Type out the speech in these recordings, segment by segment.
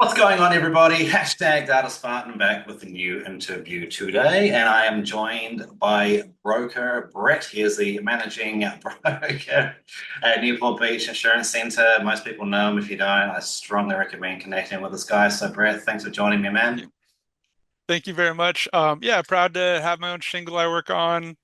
What's going on, everybody? Hashtag Data Spartan back with a new interview today, and I am joined by broker Brett. He is the managing broker at Newport Beach Insurance Centre. Most people know him. If you don't, I strongly recommend connecting with this guy. So, Brett, thanks for joining me, Yeah. man. Thank you very much. Yeah, proud to have my own shingle I work on.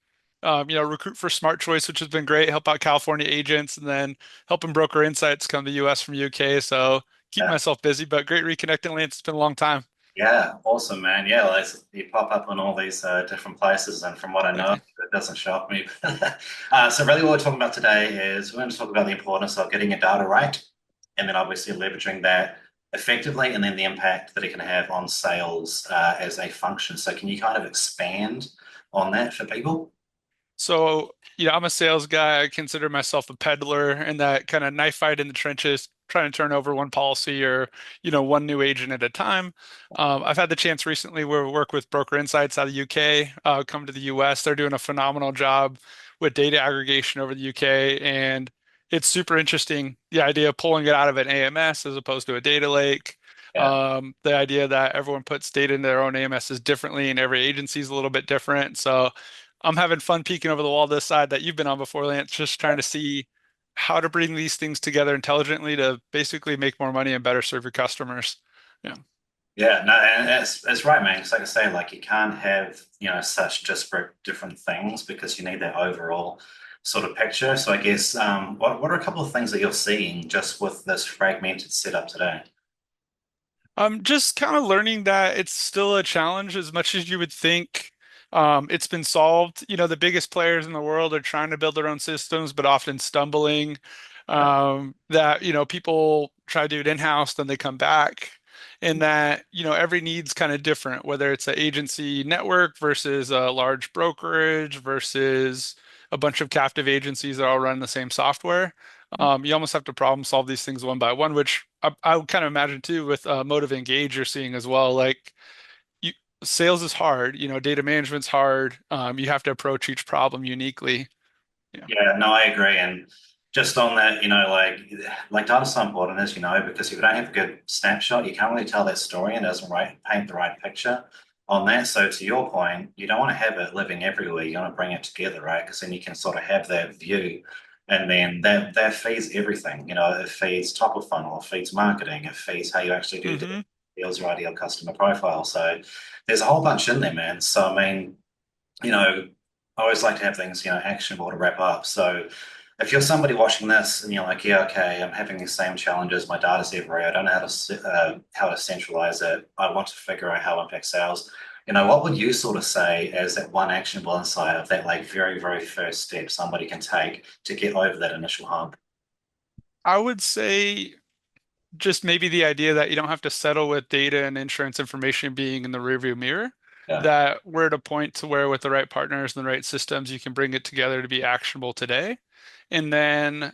Recruit for Smart Choice, which has been great. Help out California agents, and then helping broker insights come to U.S. from UK. So keep Yeah, myself busy, but great reconnecting, Lance. It's been a long time. yeah, awesome, man. Yeah, like, you pop up in all these different places, and from what I know, Thank you. it doesn't shock me. So, really, what we're talking about today is we're going to talk about the importance of getting your data right, and then obviously leveraging that effectively, and then the impact that it can have on sales as a function. So, can you kind of expand on that for people? So, I'm a sales guy. I consider myself a peddler in that kind of knife fight in the trenches, trying to turn over one policy or, one new agent at a time. I've had the chance recently where we work with Broker Insights out of the UK, come to the US. They're doing a phenomenal job with data aggregation over the UK, and it's super interesting. The idea of pulling it out of an AMS as opposed to a data lake. Yeah, The idea that everyone puts data into their own AMSs differently and every agency is a little bit different. So I'm having fun peeking over the wall this side that you've been on before, Lance, just trying to see how to bring these things together intelligently to basically make more money and better serve your customers. Yeah. yeah, no, and it's right, man. It's like I say, like you can't have such disparate different things because you need that overall sort of picture. So I guess what are a couple of things that you're seeing just with this fragmented setup today? I'm just kind of learning that it's still a challenge as much as you would think. It's been solved. The biggest players in the world are trying to build their own systems, but often stumbling. Yeah, That, people try to do it in-house, then they come back. And that, every need's kind of different, whether it's an agency network versus a large brokerage versus a bunch of captive agencies that all run the same software. You almost have to problem solve these things one by one, which I would kind of imagine too with Motive Engage you're seeing as well. Like you, sales is hard, data management's hard. You have to approach each problem uniquely. Yeah. yeah, no, I agree. And just on that, like data's so important, as you know, because if you don't have a good snapshot, you can't really tell that story and it doesn't paint the right picture on that. So to your point, you don't want to have it living everywhere. You want to bring it together, right? Because then you can sort of have that view. And then that feeds everything. It feeds top of funnel, it feeds marketing, it feeds how you actually do hmm deals your ideal customer profile. So there's a whole bunch in there, man. So I mean, I always like to have things, actionable to wrap up. So if you're somebody watching this and you're like, yeah, okay, I'm having these same challenges, my data's everywhere, I don't know how to centralize it. I want to figure out how it impacts sales. What would you sort of say as that one actionable insight of that like very, very first step somebody can take to get over that initial hump? I would say just maybe the idea that you don't have to settle with data and insurance information being in the rearview mirror, Yeah. that we're at a point to where with the right partners and the right systems, you can bring it together to be actionable today. And then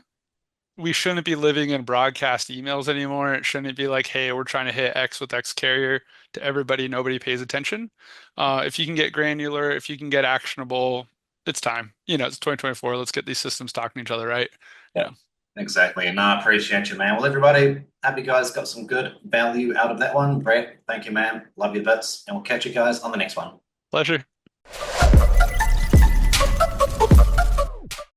we shouldn't be living in broadcast emails anymore. It shouldn't be like, hey, we're trying to hit X with X carrier to everybody, nobody pays attention. If you can get granular, if you can get actionable, it's time. It's 2024. Let's get these systems talking to each other, right? Yeah, Yeah. exactly. And I appreciate you, man. Well, everybody, hope you guys got some good value out of that one. Brett, thank you, man. Love your bits. And we'll catch you guys on the next one. Pleasure.